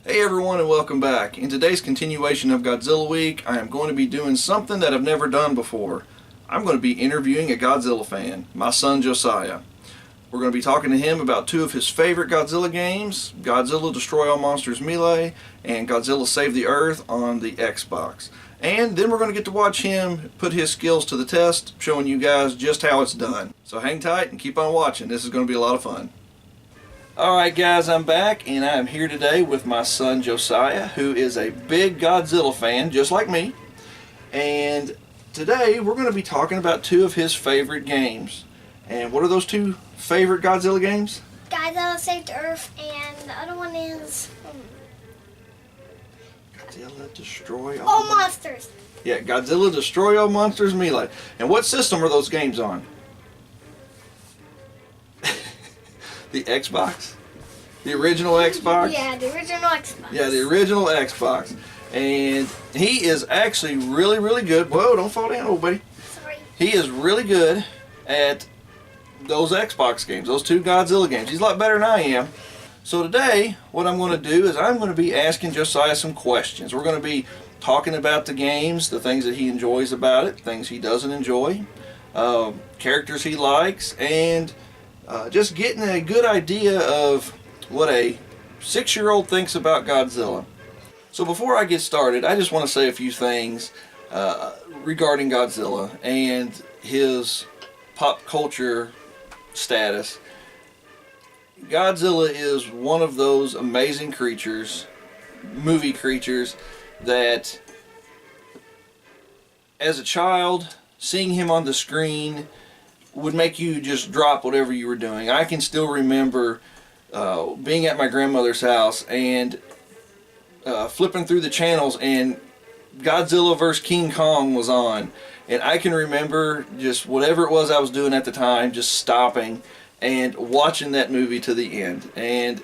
Hey everyone, and welcome back. In today's continuation of Godzilla Week, I am going to be doing something that I've never done before. I'm going to be interviewing a Godzilla fan, my son Josiah. We're going to be talking to him about two of his favorite Godzilla games, Godzilla Destroy All Monsters Melee and Godzilla Save the Earth on the Xbox. And then we're going to get to watch him put his skills to the test, showing you guys just how it's done. So hang tight and keep on watching. This is going to be a lot of fun. Alright guys, I'm back and I'm here today with my son Josiah, who is a big Godzilla fan just like me. And today we're going to be talking about two of his favorite games. And what are those two favorite Godzilla games? Godzilla Save the Earth, and the other one is Godzilla Destroy All Monsters. Yeah, Godzilla Destroy All Monsters Melee. And what system are those games on? The Xbox? The original Xbox? Yeah, the original Xbox. Yeah, the original Xbox. And he is actually really, really good. Whoa, don't fall down, old buddy. Sorry. He is really good at those Xbox games, those two Godzilla games. He's a lot better than I am. So today, what I'm going to do is I'm going to be asking Josiah some questions. We're going to be talking about the games, the things that he enjoys about it, things he doesn't enjoy, characters he likes, and just getting a good idea of what a 6-year-old thinks about Godzilla. So before I get started, I just want to say a few things regarding Godzilla and his pop culture status. Godzilla is one of those amazing creatures, movie creatures, that as a child, seeing him on the screen would make you just drop whatever you were doing. I can still remember being at my grandmother's house and flipping through the channels and Godzilla vs. King Kong was on. And I can remember just whatever it was I was doing at the time, just stopping and watching that movie to the end. And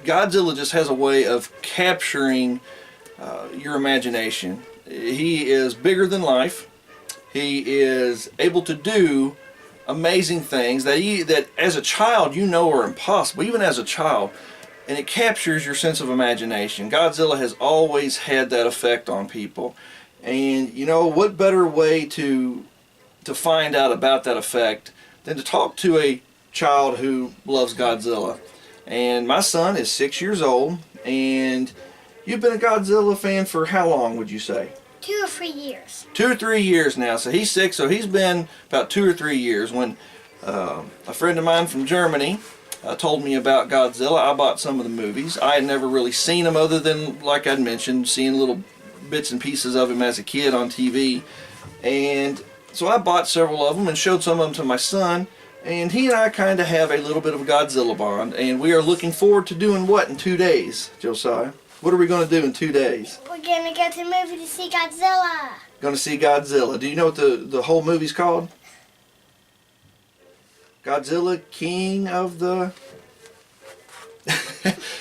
Godzilla just has a way of capturing your imagination. He is bigger than life. He is able to do amazing things that as a child you know are impossible, even as a child, and it captures your sense of imagination. Godzilla has always had that effect on people, and you know what better way to find out about that effect than to talk to a child who loves Godzilla. And my son is 6 years old, and you've been a Godzilla fan for how long, would you say? 2 or 3 years. 2 or 3 years now. So he's 6, so he's been about 2 or 3 years. When a friend of mine from Germany told me about Godzilla, I bought some of the movies. I had never really seen them other than, like I'd mentioned, seeing little bits and pieces of him as a kid on TV. And so I bought several of them and showed some of them to my son. And he and I kind of have a little bit of a Godzilla bond. And we are looking forward to doing what in 2 days, Josiah? What are we going to do in 2 days? We're going to go to the movie to see Godzilla. Going to see Godzilla. Do you know what the whole movie's called? Godzilla, King of the...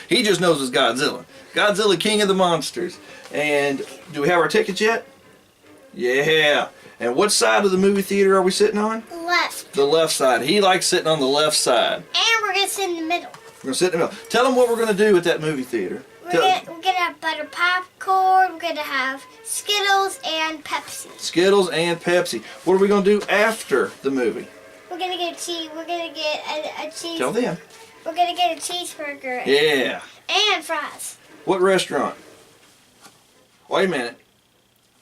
He just knows it's Godzilla. Godzilla, King of the Monsters. And do we have our tickets yet? Yeah. And what side of the movie theater are we sitting on? Left. The left side. He likes sitting on the left side. And we're going to sit in the middle. We're going to sit in the middle. Tell them what we're going to do at that movie theater. We're going to have butter popcorn. We're going to have Skittles and Pepsi. Skittles and Pepsi. What are we going to do after the movie? We're going to get cheese. We're going to get a cheese. Tell them. We're going to get a cheeseburger. Yeah. And fries. What restaurant? Wait a minute.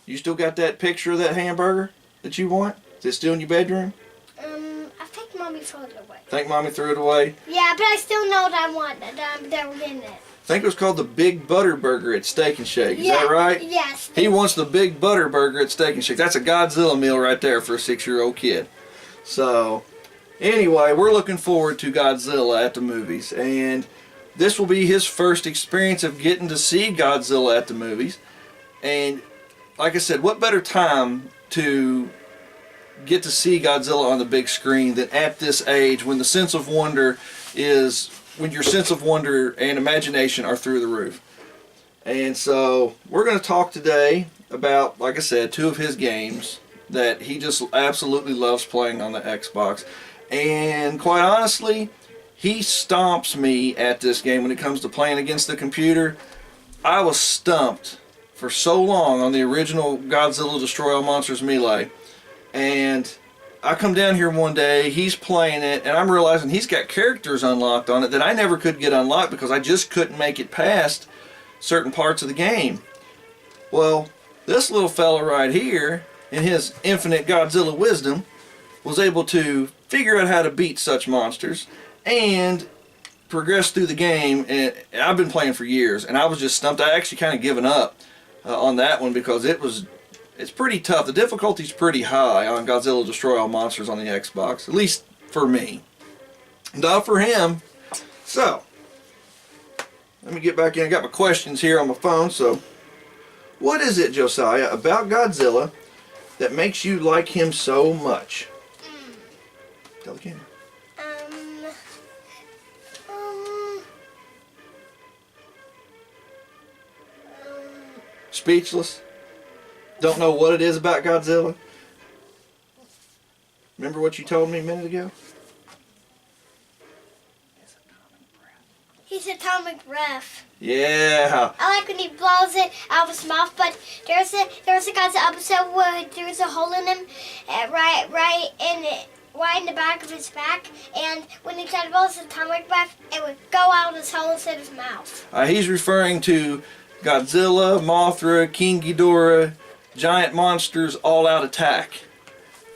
You still got that picture of that hamburger that you want? Is it still in your bedroom? I think Mommy threw it away. Think Mommy threw it away? Yeah, but I still know that I want that we're getting it. I think it was called the Big Butter Burger at Steak and Shake. Is that right? Yes. He wants the Big Butter Burger at Steak and Shake. That's a Godzilla meal right there for a 6-year-old kid. So, anyway, we're looking forward to Godzilla at the movies. And this will be his first experience of getting to see Godzilla at the movies. And, like I said, what better time to get to see Godzilla on the big screen than at this age when the sense of wonder is... when your sense of wonder and imagination are through the roof. And so we're going to talk today about, like I said, two of his games that he just absolutely loves playing on the Xbox. And quite honestly, he stomps me at this game when it comes to playing against the computer. I was stumped for so long on the original Godzilla Destroy All Monsters Melee, and I come down here one day, he's playing it, and I'm realizing he's got characters unlocked on it that I never could get unlocked because I just couldn't make it past certain parts of the game. Well, this little fella right here, in his infinite Godzilla wisdom, was able to figure out how to beat such monsters and progress through the game. And I've been playing for years, and I was just stumped. I actually kind of given up on that one because it's pretty tough. The difficulty's pretty high on Godzilla Destroy All Monsters on the Xbox, at least for me. Not for him. So, let me get back in. I got my questions here on my phone. So, what is it, Josiah, about Godzilla that makes you like him so much? Tell the camera. Speechless? Don't know what it is about Godzilla? Remember what you told me a minute ago? His atomic breath. Yeah. I like when he blows it out of his mouth, but there was a Godzilla episode where there was a hole in him, right in the back of his back, and when he tried to blow his atomic breath, it would go out his hole instead of his mouth. He's referring to Godzilla, Mothra, King Ghidorah, giant monsters, all-out attack.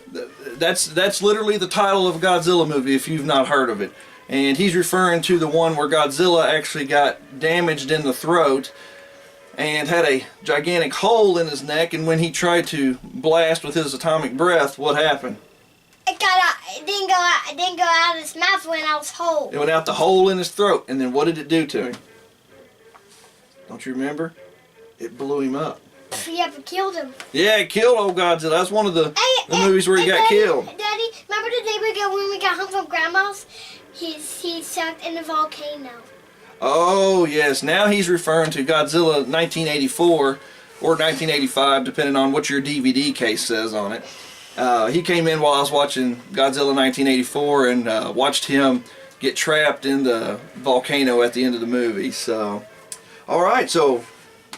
That's literally the title of a Godzilla movie if you've not heard of it. And he's referring to the one where Godzilla actually got damaged in the throat and had a gigantic hole in his neck, and when he tried to blast with his atomic breath, what happened? It got out. It didn't go out of his mouth. It went out his hole. It went out the hole in his throat, and then what did it do to him? Don't you remember? It blew him up. Yeah, but killed him. Yeah, it killed old Godzilla. That's one of the movies where he got killed. Daddy, remember the day when we got home from Grandma's? He's sucked in the volcano. Oh, yes. Now he's referring to Godzilla 1984 or 1985, depending on what your DVD case says on it. He came in while I was watching Godzilla 1984 and watched him get trapped in the volcano at the end of the movie. So, all right. So,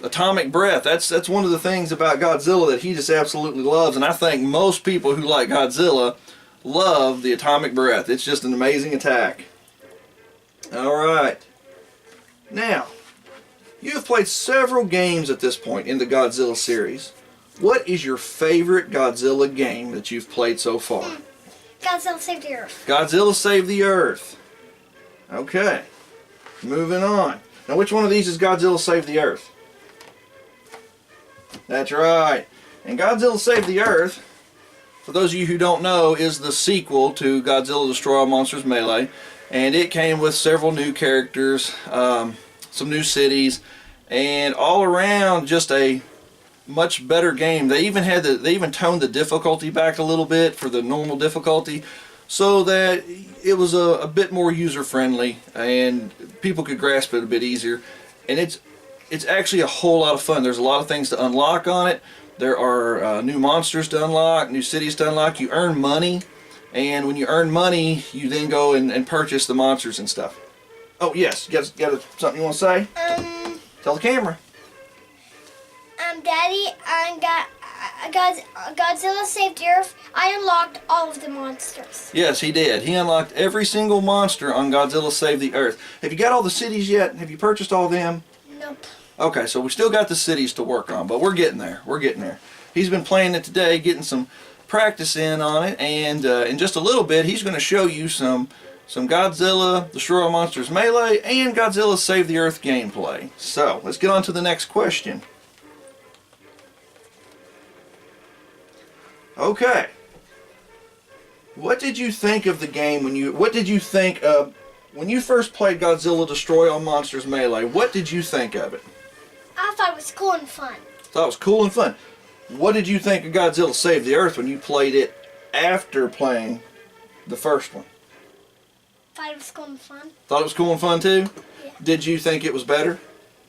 atomic breath. That's one of the things about Godzilla that he just absolutely loves, and I think most people who like Godzilla love the atomic breath. It's just an amazing attack. Alright. Now, you have played several games at this point in the Godzilla series. What is your favorite Godzilla game that you've played so far? Godzilla Save the Earth. Godzilla Save the Earth. Okay. Moving on. Now, which one of these is Godzilla Save the Earth? That's right. And Godzilla Save the Earth, for those of you who don't know, is the sequel to Godzilla Destroy All Monsters Melee, and it came with several new characters, some new cities, and all around just a much better game. They even toned the difficulty back a little bit for the normal difficulty, so that it was a bit more user friendly and people could grasp it a bit easier. And it's actually a whole lot of fun. There's a lot of things to unlock on it. There are new monsters to unlock, new cities to unlock. You earn money, and when you earn money, you then go and purchase the monsters and stuff. Oh, yes. You got something you want to say? Tell the camera. Daddy, Godzilla Saved the Earth, I unlocked all of the monsters. Yes, he did. He unlocked every single monster on Godzilla Save the Earth. Have you got all the cities yet? Have you purchased all of them? Nope. Okay, so we still got the cities to work on, but we're getting there. We're getting there. He's been playing it today, getting some practice in on it, and in just a little bit, he's going to show you some Godzilla Destroy All Monsters Melee and Godzilla Save the Earth gameplay. So, let's get on to the next question. Okay. What did you think of the game what did you think of when you first played Godzilla Destroy All Monsters Melee? What did you think of it? I thought it was cool and fun. Thought it was cool and fun. What did you think of Godzilla Save the Earth when you played it after playing the first one? Thought it was cool and fun. Thought it was cool and fun too? Yeah. Did you think it was better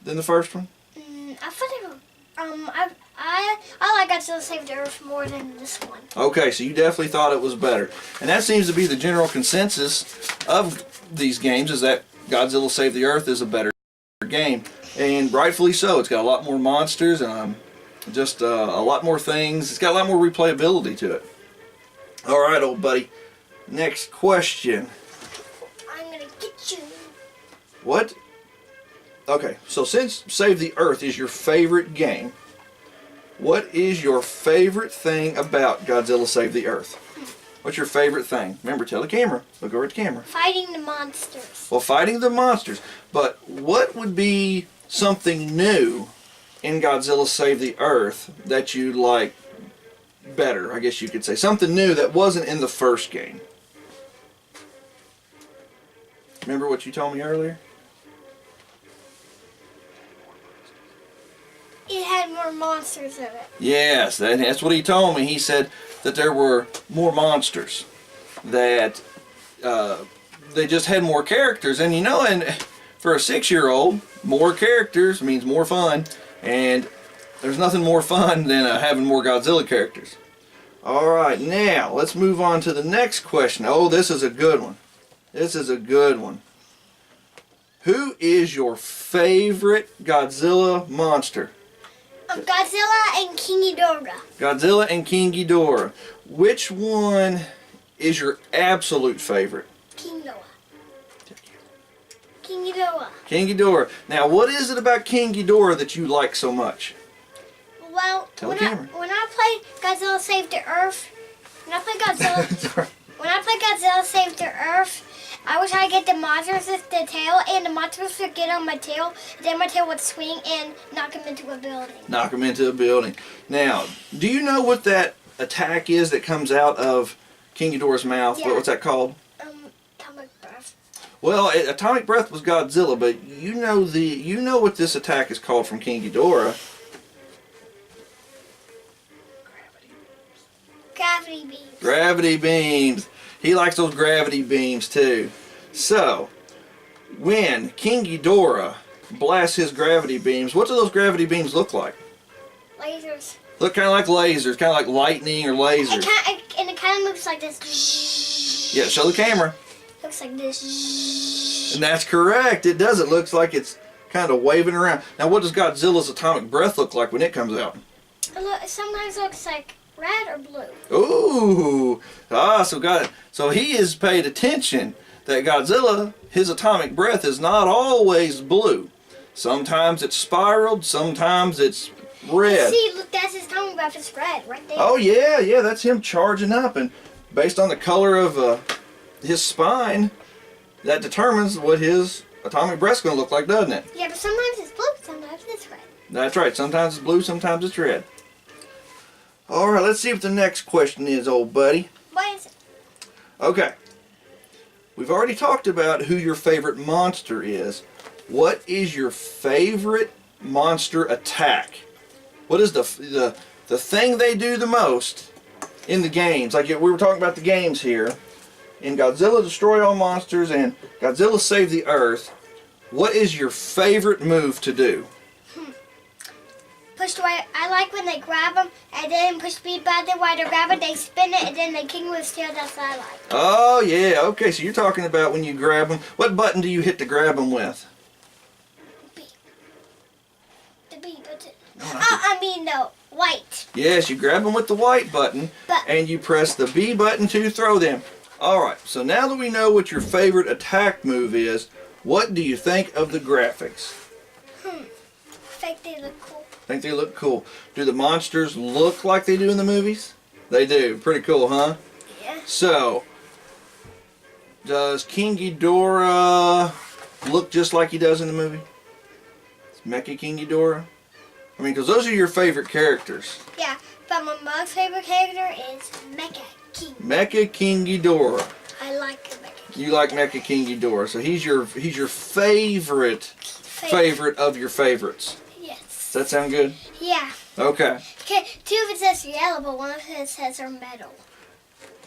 than the first one? I thought it was, I like Godzilla Save the Earth more than this one. Okay, so you definitely thought it was better. And that seems to be the general consensus of these games, is that Godzilla Save the Earth is a better game. and rightfully so. It's got a lot more monsters and just a lot more things. It's got a lot more replayability to it. All right, old buddy. Next question. I'm gonna get you. What? Okay, so since Save the Earth is your favorite game, what is your favorite thing about Godzilla Save the Earth? What's your favorite thing? Remember, tell the camera. Look over at the camera. Fighting the monsters. Well, fighting the monsters. But what would be something new in Godzilla Save the Earth that you like better, I guess you could say? Something new that wasn't in the first game. Remember what you told me earlier? It had more monsters in it. Yes, that's what he told me. He said that there were more monsters, that they just had more characters. And you know, and for a 6-year-old, more characters means more fun. And there's nothing more fun than having more Godzilla characters. Alright, now let's move on to the next question. Oh, this is a good one. This is a good one. Who is your favorite Godzilla monster? Godzilla and King Ghidorah. Godzilla and King Ghidorah. Which one is your absolute favorite? King Ghidorah. King Ghidorah. King Ghidorah. Now, what is it about King Ghidorah that you like so much? Well, Tell the camera. when I played Godzilla Save the Earth, when I played Godzilla Save the Earth, I would try to get the monsters with the tail, and the monsters would get on my tail, and then my tail would swing and knock them into a building. Knock them into a building. Now, do you know what that attack is that comes out of King Ghidorah's mouth? Yeah. What's that called? Atomic breath. Well, Atomic Breath was Godzilla, but you know what this attack is called from King Ghidorah. Gravity beams. Gravity beams. He likes those gravity beams too. So, when King Ghidorah blasts his gravity beams, what do those gravity beams look like? Lasers. Look kind of like lasers, kind of like lightning or lasers. It kind of looks like this. Yeah, show the camera. Looks like this. And that's correct. It does. It looks like it's kind of waving around. Now, what does Godzilla's atomic breath look like when it comes out? It sometimes looks like red or blue. Ooh. So he has paid attention that Godzilla, his atomic breath is not always blue. Sometimes it's spiraled, sometimes it's red. See, look, that's his atomic breath. It's red right there. Oh yeah, that's him charging up, and based on the color of his spine, that determines what his atomic breath's going to look like, doesn't it? Yeah, but sometimes it's blue, sometimes it's red. That's right. Sometimes it's blue, sometimes it's red. All right, let's see what the next question is, old buddy. What is it? Okay. We've already talked about who your favorite monster is. What is your favorite monster attack? What is the thing they do the most in the games? Like we were talking about the games here. In Godzilla Destroy All Monsters and Godzilla Save the Earth, what is your favorite move to do? Push away. I like when they grab them and then push B button while they grab it, they spin it, and then they kick with tail. That's what I like. Oh, yeah. Okay, so you're talking about when you grab them. What button do you hit to grab them with? B. The B button. No, white. Yes, you grab them with the white button, and you press the B button to throw them. Alright, so now that we know what your favorite attack move is, what do you think of the graphics? I think they look cool. Think they look cool. Do the monsters look like they do in the movies? They do. Pretty cool, huh? Yeah. So, does King Ghidorah look just like he does in the movie? It's Mecha King Ghidorah? I mean, because those are your favorite characters. Yeah, but my mom's favorite character is Mecha King. Mecha King Ghidorah. I like Mecha King. You like Mecha King Ghidorah, so he's your favorite of your favorites. Yes. Does that sound good? Yeah. Okay. Okay, 2 of his heads are yellow, but 1 of his heads are metal.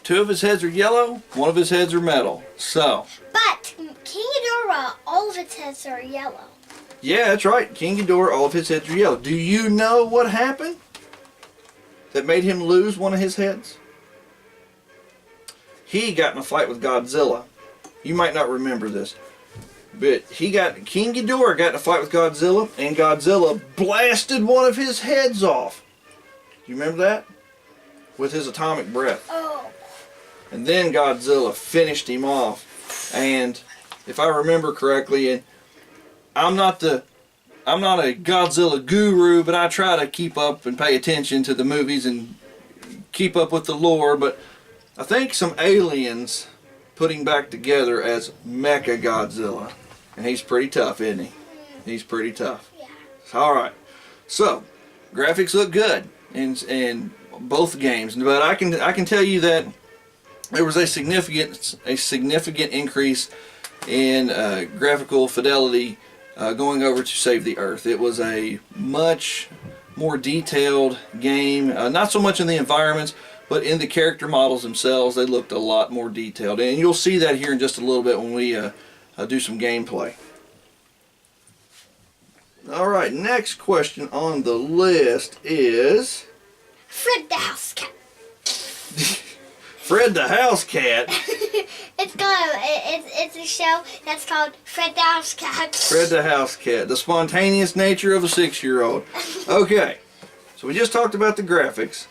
2 of his heads are yellow, 1 of his heads are metal. So. But King Ghidorah, all of his heads are yellow. Yeah, that's right. King Ghidorah, all of his heads are yellow. Do you know what happened that made him lose 1 of his heads? He got in a fight with Godzilla. You might not remember this. But King Ghidorah got in a fight with Godzilla, and Godzilla blasted one of his heads off. Do you remember that? With his atomic breath. Oh. And then Godzilla finished him off. And if I remember correctly, and I'm not a Godzilla guru, but I try to keep up and pay attention to the movies and keep up with the lore, but I think some aliens put him back together as Mecha Godzilla. And he's pretty tough, isn't he? He's pretty tough. Yeah. Alright. So, graphics look good in both games, but I can tell you that there was a significant increase in graphical fidelity going over to Save the Earth. It was a much more detailed game, not so much in the environments, but in the character models themselves. They looked a lot more detailed, and you'll see that here in just a little bit when we do some gameplay. Alright, next question on the list is Fred the House Cat. Fred the House Cat. It's a show that's called Fred the House Cat. Fred the House Cat. The spontaneous nature of a 6-year-old. Okay, so we just talked about the graphics.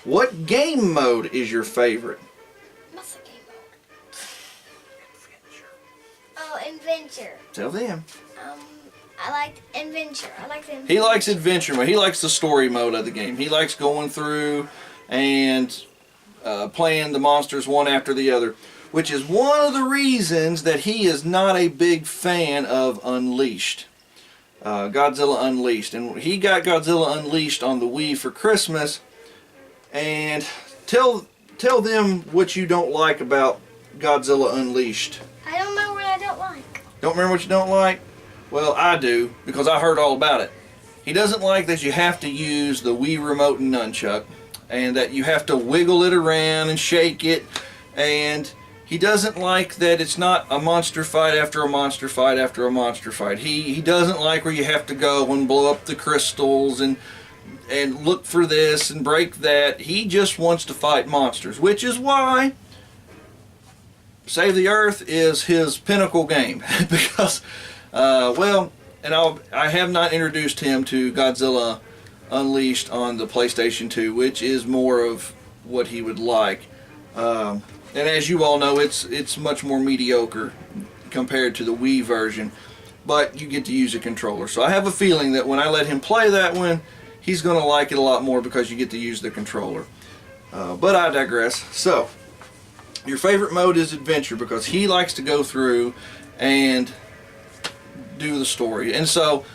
What game mode is your favorite? What's the game mode? Oh, Adventure. Tell them. I like Adventure. I like the Adventure. He likes Adventure mode. He likes the story mode of the game. He likes going through and playing the monsters one after the other, which is one of the reasons that he is not a big fan of Unleashed. Godzilla Unleashed. And he got Godzilla Unleashed on the Wii for Christmas. And tell them what you don't like about Godzilla Unleashed. I don't know what I don't like. Don't remember what you don't like? Well, I do, because I heard all about it. He doesn't like that you have to use the Wii remote and nunchuck, and that you have to wiggle it around and shake it, and he doesn't like that it's not a monster fight after a monster fight after a monster fight. He doesn't like where you have to go and blow up the crystals and look for this and break that. He just wants to fight monsters, which is why Save the Earth is his pinnacle game. Because, well, and I have not introduced him to Godzilla Unleashed on the PlayStation 2, which is more of what he would like. And as you all know, it's much more mediocre compared to the Wii version, but you get to use a controller. So I have a feeling that when I let him play that one, he's going to like it a lot more because you get to use the controller. But I digress. So, your favorite mode is Adventure because he likes to go through and do the story. And so,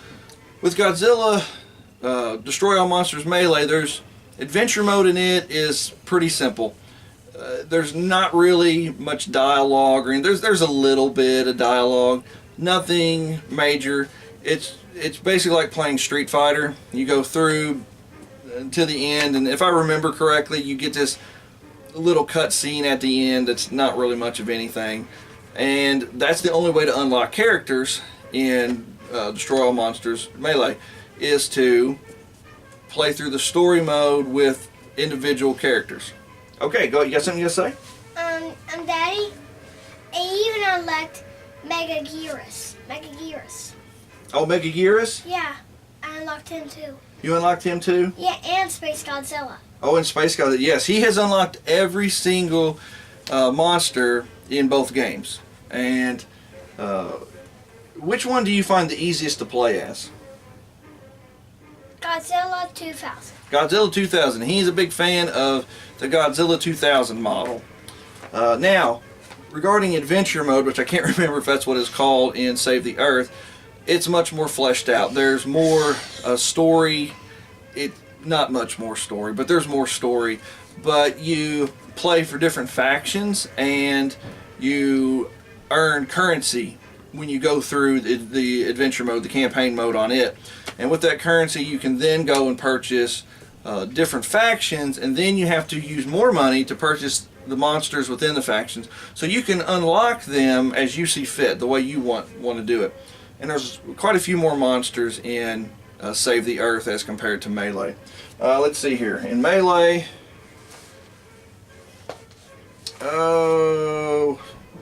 with Godzilla Destroy All Monsters Melee, there's Adventure mode in it is pretty simple. There's not really much dialogue, or there's a little bit of dialogue, nothing major. It's basically like playing Street Fighter. You go through to the end, and if I remember correctly, you get this little cut scene at the end that's not really much of anything, and that's the only way to unlock characters in Destroy All Monsters Melee, is to play through the story mode with individual characters. Okay, go. You got something you got to say? Daddy, I even unlocked Mega Gearus. Oh, Mega Gearus? Yeah, I unlocked him too. You unlocked him too? Yeah, and Space Godzilla. Oh, and Space Godzilla. Yes, he has unlocked every single monster in both games. And which one do you find the easiest to play as? Godzilla 2000. Godzilla 2000. He's a big fan of the Godzilla 2000 model. Now, regarding Adventure mode, which I can't remember if that's what it's called in Save the Earth, it's much more fleshed out. There's more story. Not much more story, but there's more story. But you play for different factions, and you earn currency when you go through the Adventure mode, the campaign mode on it. And with that currency, you can then go and purchase different factions, and then you have to use more money to purchase the monsters within the factions. So you can unlock them as you see fit, the way you want to do it. And there's quite a few more monsters in Save the Earth as compared to Melee. Let's see here. In Melee,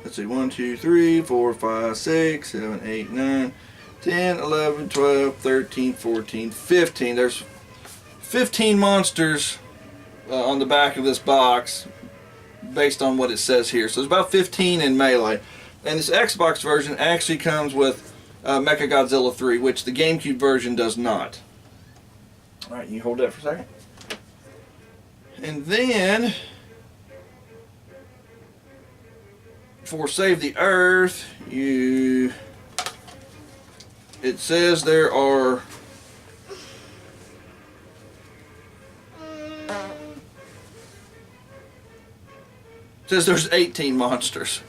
let's see, 1, 2, 3, 4, 5, 6, 7, 8, 9, 10, 11, 12, 13, 14, 15. There's 15 monsters on the back of this box based on what it says here. So there's about 15 in Melee. And this Xbox version actually comes with Mechagodzilla 3, which the GameCube version does not. Alright, you hold that for a second. And then, for Save the Earth, it says there are there's 18 monsters.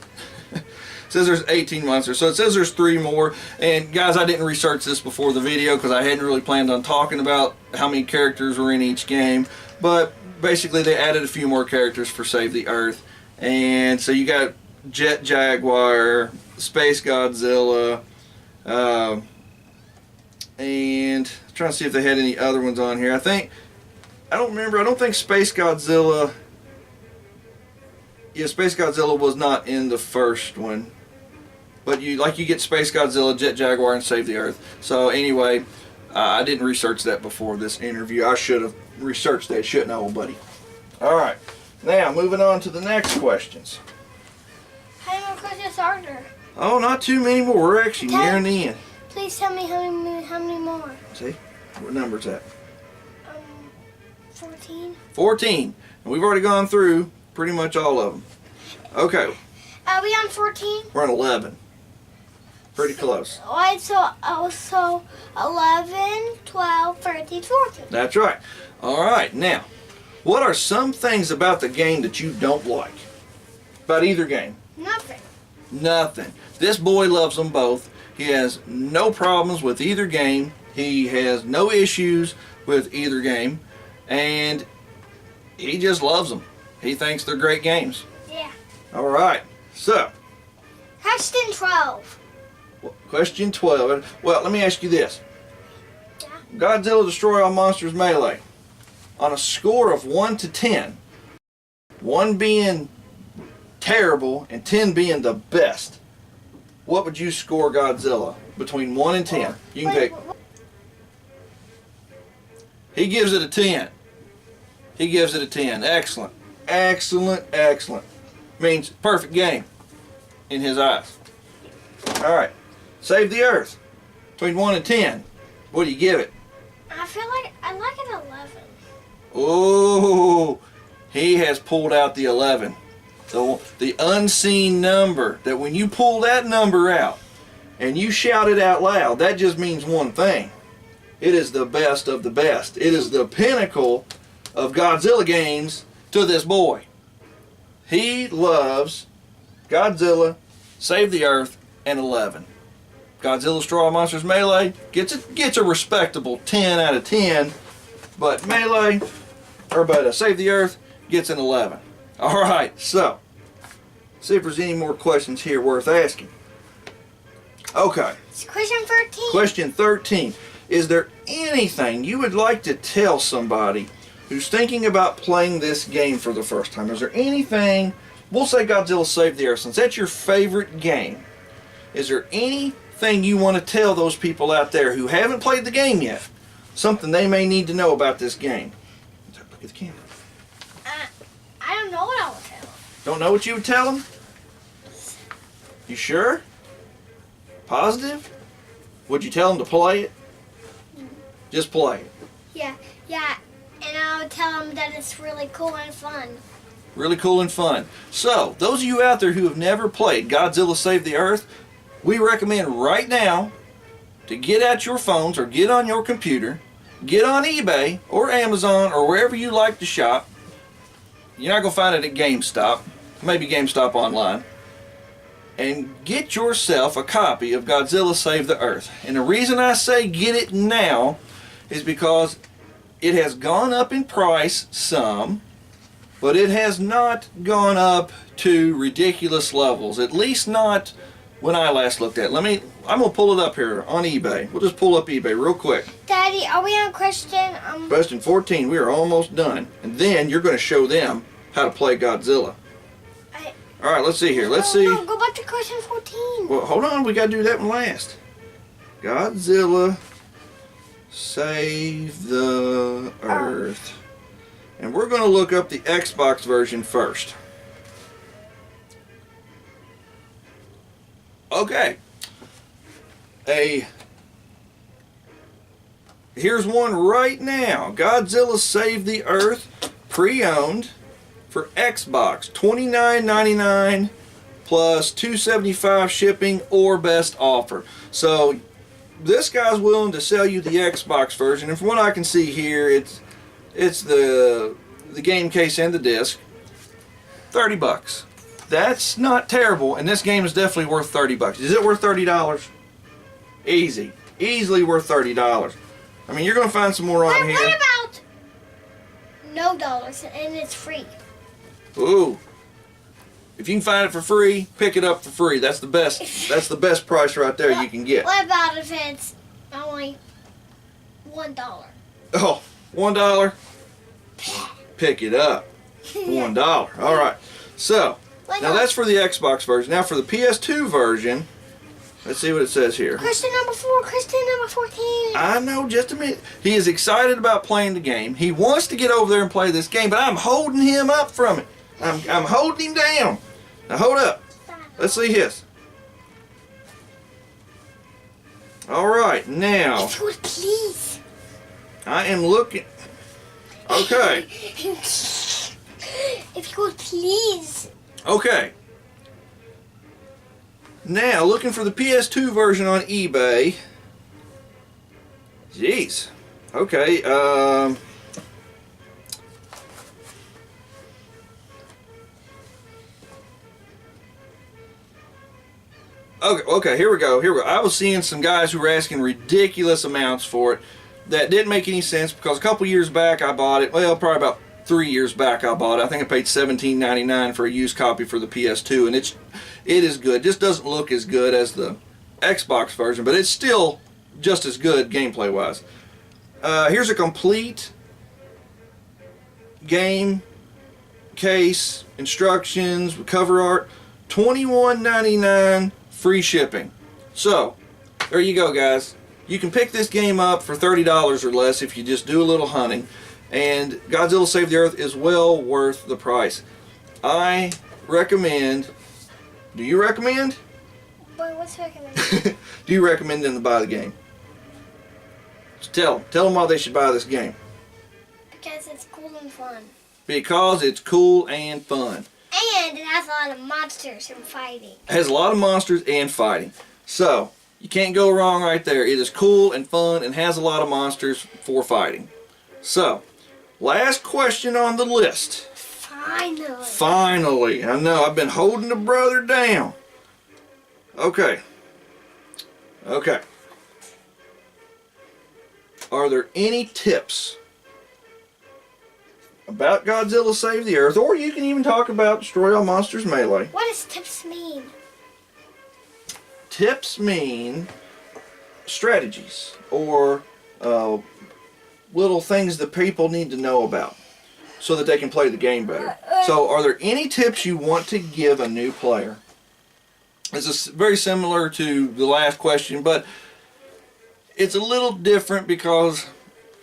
It says there's 18 monsters. So it says there's 3 more. And guys, I didn't research this before the video because I hadn't really planned on talking about how many characters were in each game. But basically they added a few more characters for Save the Earth. And so you got Jet Jaguar, Space Godzilla, and I'm trying to see if they had any other ones on here. I don't remember. I don't think Space Godzilla. Yeah, Space Godzilla was not in the first one. But you get Space Godzilla, Jet Jaguar, and Save the Earth. So anyway, I didn't research that before this interview. I should have researched that, shouldn't I, old buddy? Alright, now moving on to the next questions. How many more questions are there? Oh, not too many more. We're actually nearing the end. Please tell me how many more. See? What number's that? 14. 14. And we've already gone through pretty much all of them. Okay. Are we on 14? We're on 11. Pretty close. Alright, so 11, 12, 13, 14. That's right. Alright, now, what are some things about the game that you don't like? About either game? Nothing. Nothing. This boy loves them both. He has no problems with either game. He has no issues with either game. And he just loves them. He thinks they're great games. Yeah. Alright, so. Question 12. Question 12. Well, let me ask you this. Yeah. Godzilla Destroy All Monsters Melee. On a score of 1 to 10, 1 being terrible and 10 being the best, what would you score Godzilla? Between 1 and 10. You can pick. He gives it a 10. He gives it a 10. Excellent. Excellent, excellent. Means perfect game in his eyes. Alright. Save the Earth. Between 1 and 10. What do you give it? I feel like I like an 11. Oh, he has pulled out the 11. The unseen number. That when you pull that number out and you shout it out loud, that just means one thing. It is the best of the best. It is the pinnacle of Godzilla games to this boy. He loves Godzilla, Save the Earth, and 11. Godzilla Destroy All Monsters Melee gets a respectable 10 out of 10, but Save the Earth gets an 11. Alright, so, see if there's any more questions here worth asking. Okay. It's question 13. Question 13. Is there anything you would like to tell somebody who's thinking about playing this game for the first time? Is there anything, we'll say Godzilla Save the Earth, since that's your favorite game, is there anything you want to tell those people out there who haven't played the game yet? Something they may need to know about this game? Look at the camera. I don't know what I would tell them. Don't know what you would tell them? You sure? Positive? Would you tell them to play it? Just play it. Yeah, and I would tell them that it's really cool and fun. Really cool and fun. So, those of you out there who have never played Godzilla Save the Earth, we recommend right now to get out your phones or get on your computer, get on eBay or Amazon or wherever you like to shop. You're not going to find it at GameStop, maybe GameStop online, and get yourself a copy of Godzilla Save the Earth. And the reason I say get it now is because it has gone up in price some, but it has not gone up to ridiculous levels, at least not when I last looked at it. I'm going to pull it up here on eBay. We'll just pull up eBay real quick. Daddy, are we on question? Question 14. We are almost done. And then you're going to show them how to play Godzilla. All right, let's see here. Let's see. No, go back to question 14. Well, hold on. We got to do that one last. Godzilla Save the Earth. And we're going to look up the Xbox version first. Okay. Here's one right now. Godzilla Save the Earth, pre-owned for Xbox, $29.99 plus $2.75 shipping or best offer. So this guy's willing to sell you the Xbox version, and from what I can see here, it's the game case and the disc. $30. That's not terrible, and this game is definitely worth $30. Is it worth $30? Easily worth $30. I mean, you're going to find some more on here. What about no dollars and it's free? Ooh. If you can find it for free, pick it up for free. That's the best. That's the best price right there you can get. What about if it's only $1? Oh, $1? Pick it up. $1. All right. So, now that's for the Xbox version. Now for the PS2 version, let's see what it says here. Question number 4. Question number 14. I know, just a minute. He is excited about playing the game. He wants to get over there and play this game, but I'm holding him up from it. I'm holding him down. Now hold up. Let's see his. All right, now. If you would please. I am looking. Okay. If you would please. Okay. Now, looking for the PS2 version on eBay. Jeez. Okay. Okay, here we go. I was seeing some guys who were asking ridiculous amounts for it that didn't make any sense because a couple years back I bought it. Well, probably about 3 years back I bought it. I think I paid $17.99 for a used copy for the PS2, and it is good. It just doesn't look as good as the Xbox version, but it's still just as good gameplay wise. Here's a complete game case, instructions, cover art, $21.99 free shipping. So there you go, guys. You can pick this game up for $30 or less if you just do a little hunting, and Godzilla Save the Earth is well worth the price. I recommend. Do you recommend? Boy, what's recommended? Do you recommend them to buy the game? So tell them why they should buy this game. Because it's cool and fun. Because it's cool and fun. And it has a lot of monsters and fighting. It has a lot of monsters and fighting. So, you can't go wrong right there. It is cool and fun and has a lot of monsters for fighting. So, last question on the list. Finally. Finally. I know, I've been holding the brother down. Okay. Are there any tips about Godzilla Save the Earth, or you can even talk about Destroy All Monsters Melee? What does tips mean? Tips mean strategies or little things that people need to know about so that they can play the game better. So are there any tips you want to give a new player? This is very similar to the last question, but it's a little different because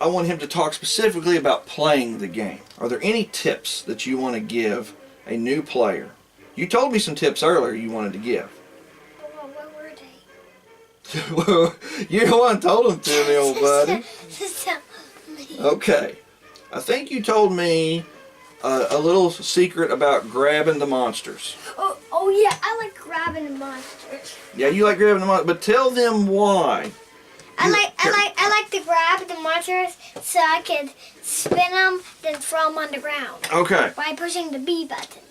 I want him to talk specifically about playing the game. Are there any tips that you want to give a new player? You told me some tips earlier you wanted to give. What were they? Well, you're the one told them to me, old buddy. Okay. I think you told me a little secret about grabbing the monsters. Oh yeah, I like grabbing the monsters. Yeah, you like grabbing the monsters, but tell them why. I like to grab the monsters so I can spin them, then throw them on the ground. Okay. By pushing the B button.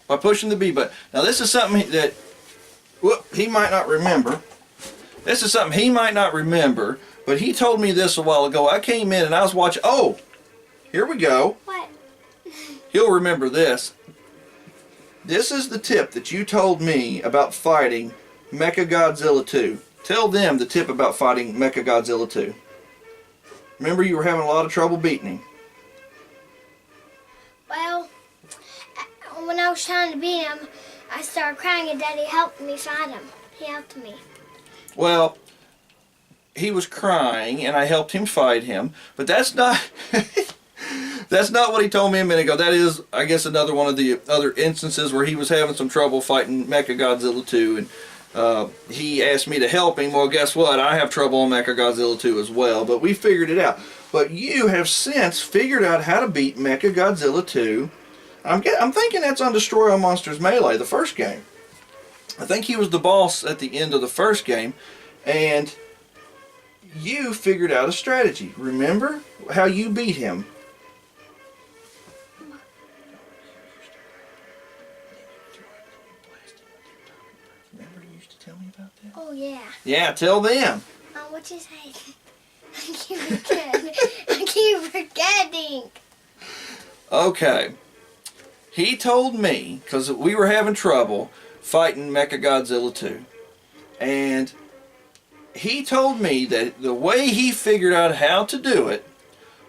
By pushing the B button. Now this is something that he might not remember. This is something he might not remember, but he told me this a while ago. I came in and I was watching. Oh, here we go. What? He'll remember this. This is the tip that you told me about fighting Mechagodzilla 2. Tell them the tip about fighting Mechagodzilla 2. Remember, you were having a lot of trouble beating him. Well, when I was trying to beat him, I I started crying, and Daddy helped me find him. He helped me. Well, he was crying, and I helped him fight him, but that's not that's not what he told me a minute ago. That is, I guess, another one of the other instances where he was having some trouble fighting Mechagodzilla 2, and he asked me to help him. Well, guess what? I have trouble on Mechagodzilla 2 as well, but we figured it out. But you have since figured out how to beat Mechagodzilla 2. I'm thinking that's on Destroy All Monsters Melee, the first game. I think he was the boss at the end of the first game, and you figured out a strategy. Remember how you beat him? Remember you used to tell me about that? Oh, yeah. Yeah, tell them. What'd you say? I keep forgetting. I keep forgetting. Okay. He told me, because we were having trouble fighting Mechagodzilla 2, and he told me that the way he figured out how to do it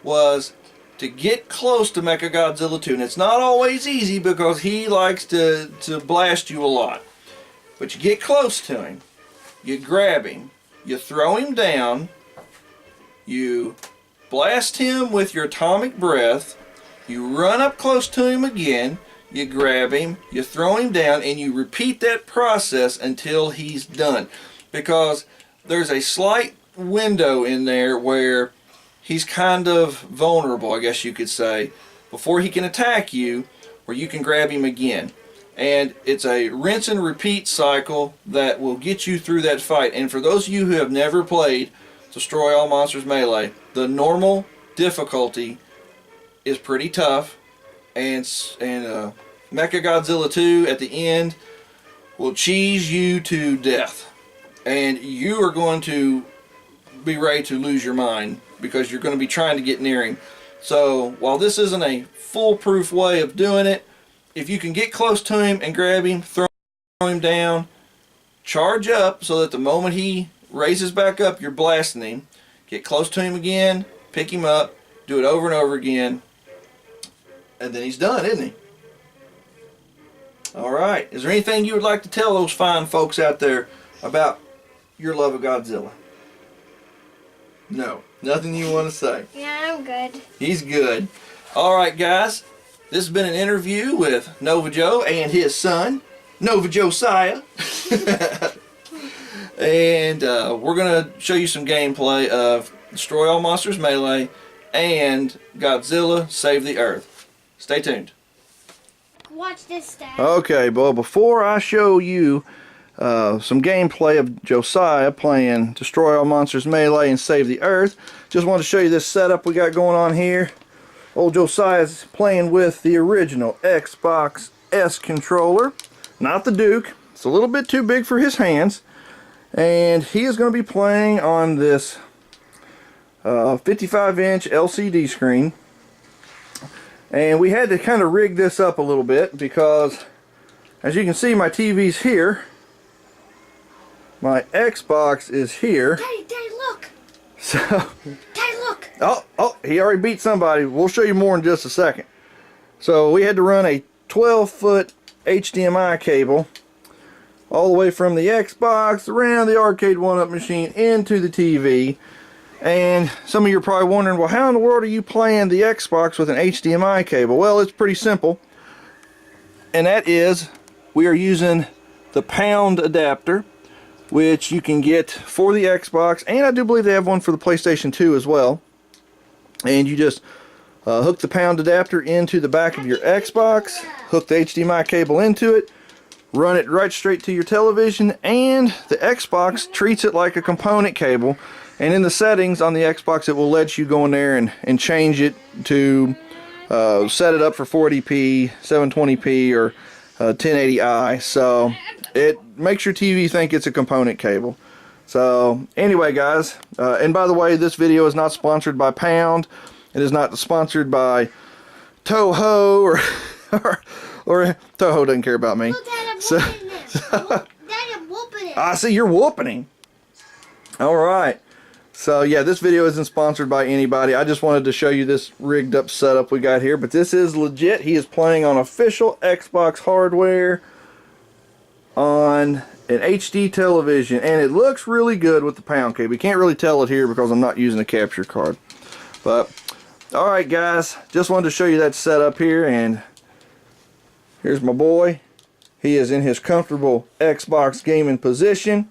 was to get close to Mechagodzilla 2. And it's not always easy because he likes to blast you a lot. But you get close to him, you grab him, you throw him down, you blast him with your atomic breath, you run up close to him again, you grab him, you throw him down, and you repeat that process until he's done. Because there's a slight window in there where he's kind of vulnerable, I guess you could say, before he can attack you, where you can grab him again. And it's a rinse and repeat cycle that will get you through that fight. And for those of you who have never played Destroy All Monsters Melee, the normal difficulty is pretty tough, and Mechagodzilla 2 at the end will cheese you to death, and you are going to be ready to lose your mind because you're going to be trying to get near him. So while this isn't a foolproof way of doing it, if you can get close to him and grab him, throw him down, charge up so that the moment he raises back up, you're blasting him. Get close to him again, pick him up, do it over and over again, and then he's done, isn't he? Alright, is there anything you would like to tell those fine folks out there about your love of Godzilla? No, nothing you want to say? Yeah, I'm good. He's good. Alright guys, this has been an interview with Nova Joe and his son, NovaJosiah. And we're going to show you some gameplay of Destroy All Monsters Melee and Godzilla Save the Earth. Stay tuned. Watch this, Dad. Okay, well, before I show you some gameplay of Josiah playing Destroy All Monsters Melee and Save the Earth, just want to show you this setup we got going on here. Old Josiah's playing with the original Xbox S controller, not the Duke. It's a little bit too big for his hands. And he is going to be playing on this 55-inch LCD screen. And we had to kind of rig this up a little bit because, as you can see, my TV's here. My Xbox is here. Daddy, look. So, Daddy, look. oh, he already beat somebody. We'll show you more in just a second. So we had to run a 12-foot HDMI cable all the way from the Xbox around the arcade one-up machine into the TV. And some of you are probably wondering, well, how in the world are you playing the Xbox with an HDMI cable? Well, it's pretty simple. And that is, we are using the pound adapter, which you can get for the Xbox, and I do believe they have one for the PlayStation 2 as well. And you just hook the pound adapter into the back of your Xbox, hook the HDMI cable into it, run it right straight to your television, and the Xbox treats it like a component cable. And in the settings on the Xbox, it will let you go in there and change it to set it up for 480p, 720p, or 1080i. So it makes your TV think it's a component cable. So anyway, guys, and by the way, this video is not sponsored by Pound. It is not sponsored by Toho or Toho doesn't care about me. Look, Dad, I'm whooping him. Dad, I'm whooping him. I see you're whooping him. All right. So yeah, this video isn't sponsored by anybody. I just wanted to show you this rigged up setup we got here. But this is legit. He is playing on official Xbox hardware. on an HD television, and it looks really good with the pound cable. You can't really tell it here because I'm not using a capture card. But alright guys, just wanted to show you that setup here, and here's my boy. He is in his comfortable Xbox gaming position,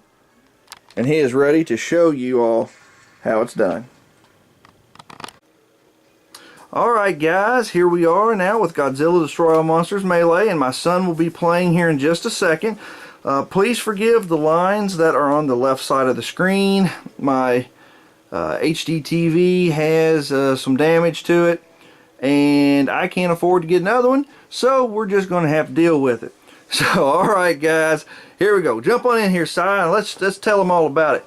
and he is ready to show you all how it's done. Alright guys, here we are now with Godzilla Destroy All Monsters Melee, and my son will be playing here in just a second. Please forgive the lines that are on the left side of the screen. My HD TV has some damage to it, and I can't afford to get another one, so we're just going to have to deal with it. So alright guys, here we go. Jump on in here, Si, and let's tell them all about it.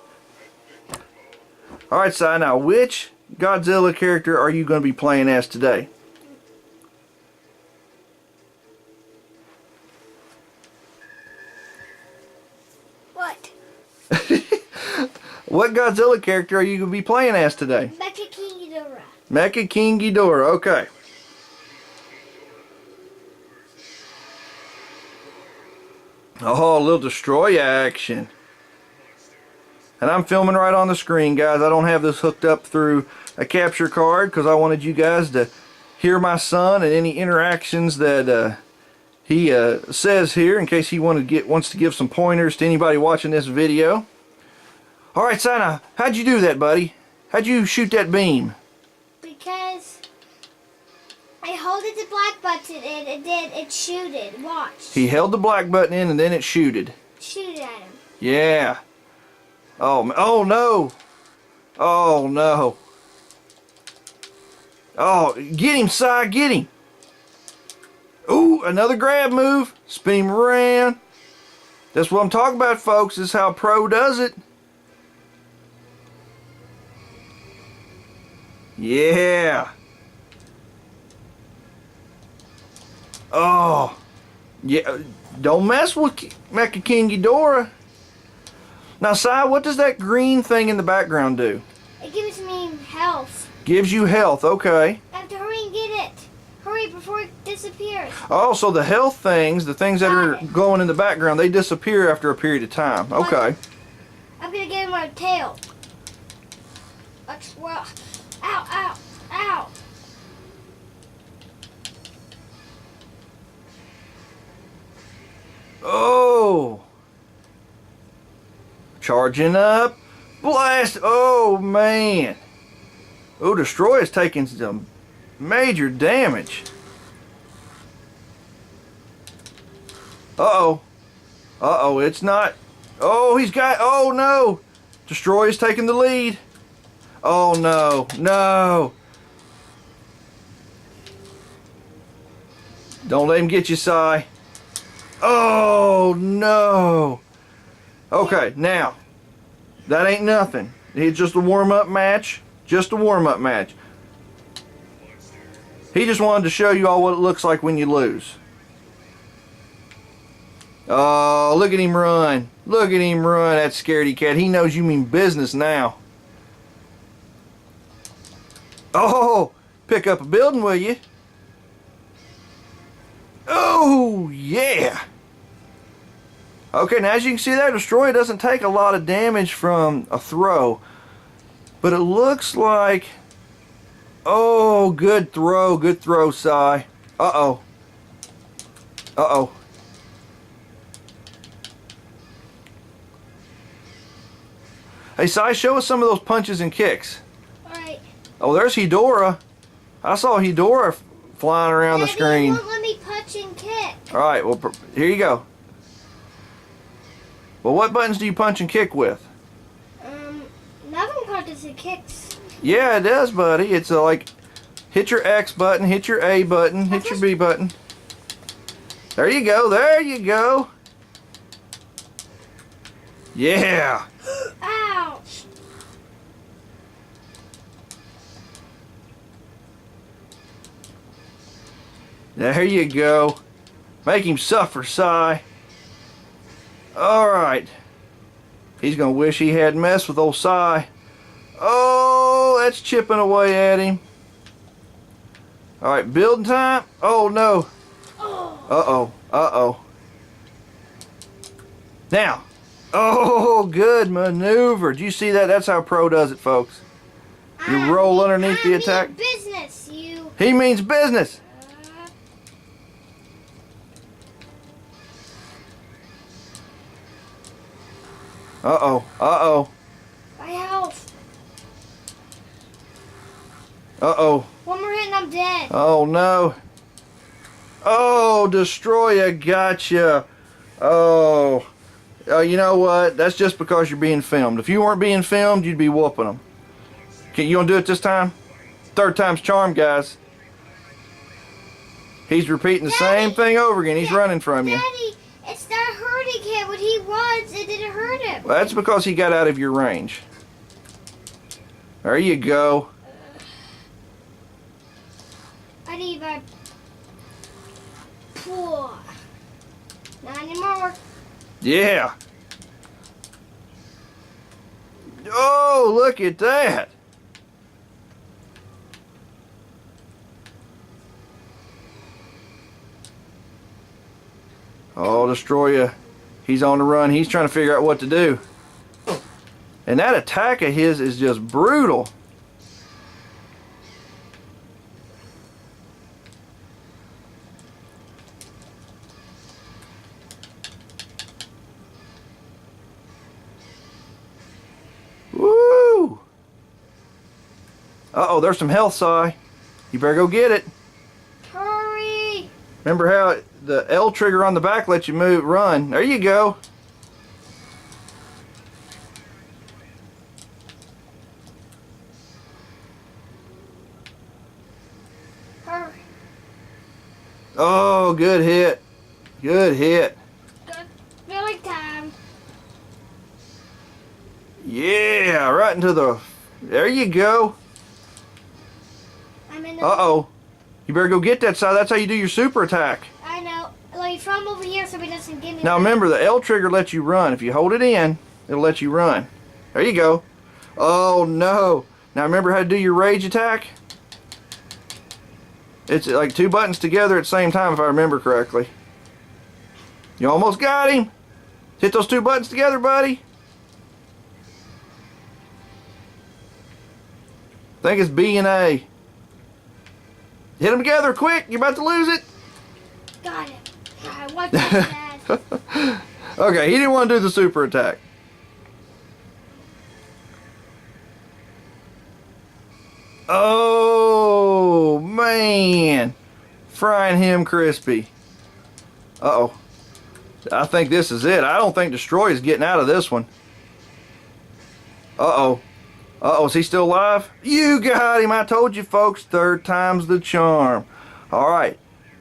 Alright Si, now which Godzilla character are you going to be playing as today? What? What Godzilla character are you going to be playing as today? Mecha King Ghidorah. Mecha King Ghidorah, okay. Oh, a little destroy action. And I'm filming right on the screen, guys. I don't have this hooked up through a capture card because I wanted you guys to hear my son and any interactions that he says here, in case he wants to give some pointers to anybody watching this video. Alright, Sana, how'd you do that, buddy? How'd you shoot that beam? Because I held the black button and it shooted. Watch. He held the black button in and then it shooted. Shoot at him. Yeah. Oh no. Oh no. Oh, get him, Si, get him. Ooh, another grab move. Spin him around. That's what I'm talking about, folks. This is how a pro does it. Yeah. Oh. Yeah. Don't mess with Mecha King Ghidorah. Now, Si, what does that green thing in the background do? It gives me health. Gives you health, okay. I have to hurry and get it. Hurry before it disappears. Oh, so the health things, the things that are glowing in the background, they disappear after a period of time. Okay. I'm gonna get him my tail. Well, ow, ow, ow. Oh. Charging up. Blast. Oh, man. Oh, Destroy is taking some major damage. Uh-oh. Uh-oh, it's not. Oh, he's got. Oh, no. Destroy is taking the lead. Oh, no. No. Don't let him get you, Si. Oh, no. Okay, now, that ain't nothing. It's just a warm-up match. Just a warm-up match. He just wanted to show you all what it looks like when you lose. Oh, look at him run. Look at him run, that scaredy cat. He knows you mean business now. Oh, pick up a building, will you? Oh, yeah. Okay, now as you can see there, Destroy doesn't take a lot of damage from a throw. But it looks like... Oh, good throw, Si. Uh-oh. Uh-oh. Hey, Si, show us some of those punches and kicks. Alright. Oh, there's Hedora. I saw Hedora flying around the screen. Won't let me punch and kick. Alright, well, here you go. Well, what buttons do you punch and kick with? Nothing punches and kicks. Yeah, it does, buddy. It's like, hit your X button, hit your A button, hit your B button. There you go, there you go. Yeah. Ouch. There you go. Make him suffer, Si. Alright. He's going to wish he hadn't messed with old Si. Oh, that's chipping away at him. Alright, building time. Oh, no. Uh-oh. Uh-oh. Now, oh, good maneuver. Do you see that? That's how pro does it, folks. You roll underneath the attack. Business, you. He means business. Uh-oh. Uh-oh. My health. Uh-oh. One more hit and I'm dead. Oh, no. Oh, Destroyer gotcha. Oh. You know what? That's just because you're being filmed. If you weren't being filmed, you'd be whooping them. Okay, you want to do it this time? Third time's charm, guys. He's repeating the same thing over again. He's running from you. Daddy, it's not hurting him. When he runs, it didn't hurt him. Well, that's because he got out of your range. There you go. I need my pool. Not anymore. Yeah. Oh, look at that. Oh, Destroyer. He's on the run. He's trying to figure out what to do. And that attack of his is just brutal. Woo! Uh-oh, there's some health, Si. You better go get it. Hurry! Remember how the L trigger on the back lets you move, run. There you go. Hurry. Oh, good hit. Good hit. Good. Really time. Yeah, right into the... There you go. I'm in the... Uh-oh. You better go get that side. That's how you do your super attack. I know. Like, from over here so he doesn't get me. Now remember, the L trigger lets you run. If you hold it in, it'll let you run. There you go. Oh, no. Now remember how to do your rage attack? It's like 2 buttons together at the same time, if I remember correctly. You almost got him. Hit those 2 buttons together, buddy. I think it's B and A. Hit them together, quick. You're about to lose it. Got it. God, watch that, Dad. Okay, he didn't want to do the super attack. Oh, man. Frying him crispy. Uh-oh. I think this is it. I don't think Destroy is getting out of this one. Uh-oh. Uh-oh, is he still alive? You got him. I told you, folks. 3rd time's the charm. All right.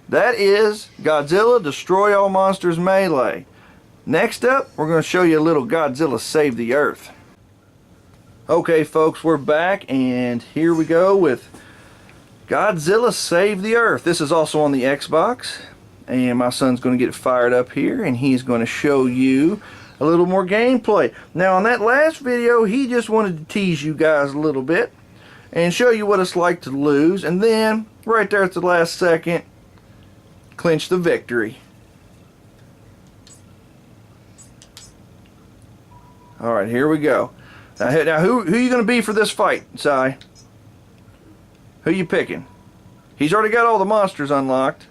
That is Godzilla Destroy All Monsters Melee. Next up, we're going to show you a little Godzilla Save the Earth. Okay, folks, we're back, and here we go with Godzilla Save the Earth. This is also on the Xbox, and my son's going to get it fired up here, and he's going to show you a little more gameplay. Now, on that last video, he just wanted to tease you guys a little bit and show you what it's like to lose, and then, right there at the last second, clinch the victory. Alright, here we go. Now who you going to be for this fight, Si? Who you picking? He's already got all the monsters unlocked.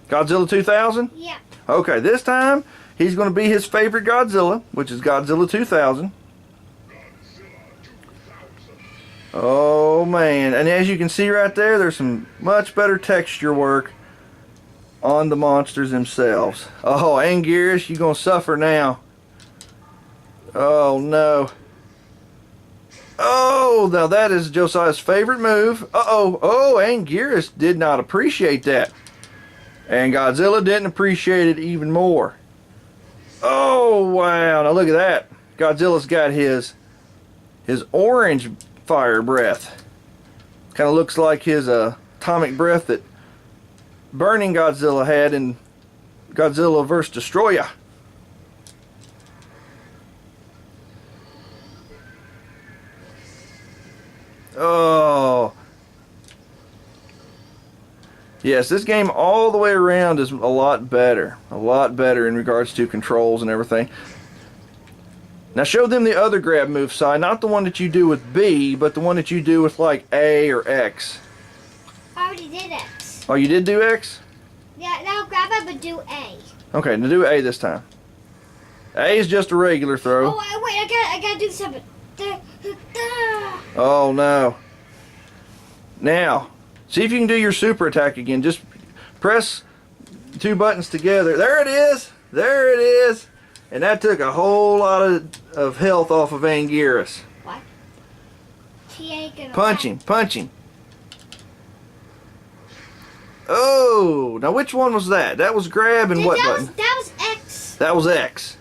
Godzilla 2000? Yeah. Okay, this time he's going to be his favorite Godzilla, which is Godzilla 2000. Oh man, and as you can see right there, there's some much better texture work on the monsters themselves. Oh, Anguirus, you're going to suffer now. Oh no. Oh, now that is Josiah's favorite move. Uh-oh. Oh, Anguirus did not appreciate that. And Godzilla didn't appreciate it even more. Oh, wow. Now look at that. Godzilla's got his orange fire breath. Kind of looks like his atomic breath that Burning Godzilla had in Godzilla vs. Destroyer. Oh. Yes, this game all the way around is a lot better. A lot better in regards to controls and everything. Now show them the other grab move side, not the one that you do with B, but the one that you do with like A or X. I already did X. Oh, you did do X? Yeah, now grab it, but do A. Okay, now do A this time. A is just a regular throw. Oh, wait, I gotta do something. Oh no. Now, see if you can do your super attack again. Just press 2 buttons together. There it is. There it is. And that took a whole lot of health off of Anguirus. What? He ain't gonna Punch him. Punch him. Oh, now which one was that? That was grab and what button? That was X. That was X.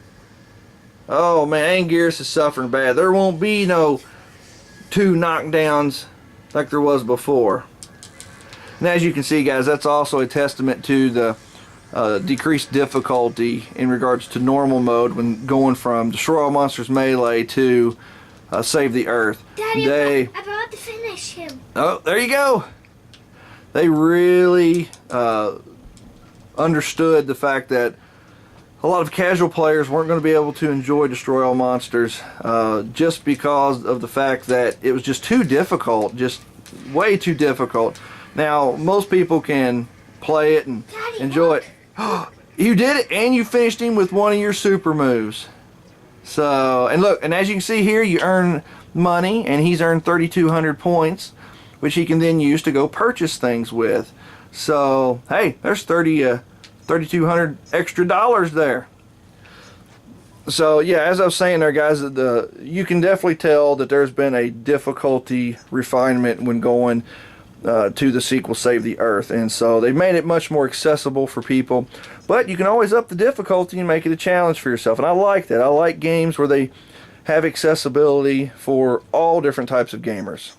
Oh man, Anguirus is suffering bad. There won't be no 2 knockdowns like there was before. And as you can see, guys, that's also a testament to the decreased difficulty in regards to normal mode when going from Destroy All Monsters Melee to Save the Earth. Daddy, I'm about to finish him. Oh, there you go. They really understood the fact that a lot of casual players weren't going to be able to enjoy Destroy All Monsters just because of the fact that it was just too difficult, just way too difficult. Now, most people can play it and Daddy, enjoy it. You did it, and you finished him with one of your super moves. So, and look, and as you can see here, you earn money, and he's earned 3,200 points, which he can then use to go purchase things with. So, hey, there's 3,200 extra dollars there. So, yeah, as I was saying there, guys, you can definitely tell that there's been a difficulty refinement when going to the sequel Save the Earth, and so they've made it much more accessible for people, but you can always up the difficulty and make it a challenge for yourself, and I like that. I like games where they have accessibility for all different types of gamers.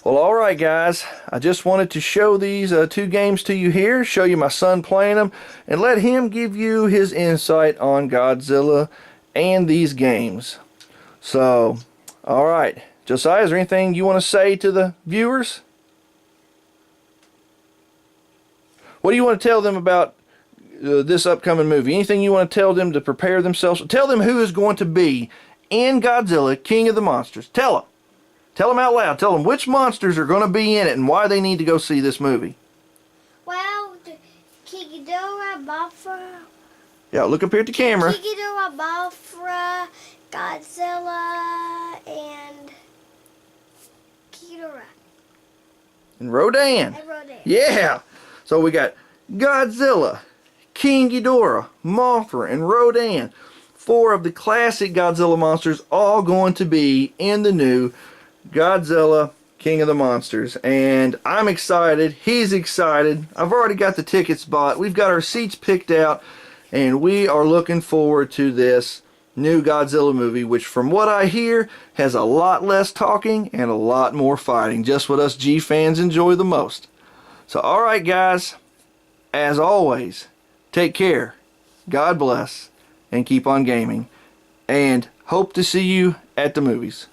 Well, alright guys, I just wanted to show these 2 games to you here, show you my son playing them, and let him give you his insight on Godzilla and these games. So, alright. Josiah, is there anything you want to say to the viewers? What do you want to tell them about this upcoming movie? Anything you want to tell them to prepare themselves? Tell them who is going to be in Godzilla, King of the Monsters. Tell them. Tell them out loud. Tell them which monsters are going to be in it and why they need to go see this movie. Well, Ghidorah, Mothra. Yeah, look up here at the camera. Ghidorah, Mothra, Godzilla, and Ghidorah. And Rodan. And Rodan. Yeah. So we got Godzilla, King Ghidorah, Mothra, and Rodan. 4 of the classic Godzilla monsters all going to be in the new Godzilla, King of the Monsters. And I'm excited. He's excited. I've already got the tickets bought. We've got our seats picked out. And we are looking forward to this new Godzilla movie, which from what I hear has a lot less talking and a lot more fighting. Just what us G fans enjoy the most. So alright guys, as always, take care, God bless, and keep on gaming. And hope to see you at the movies.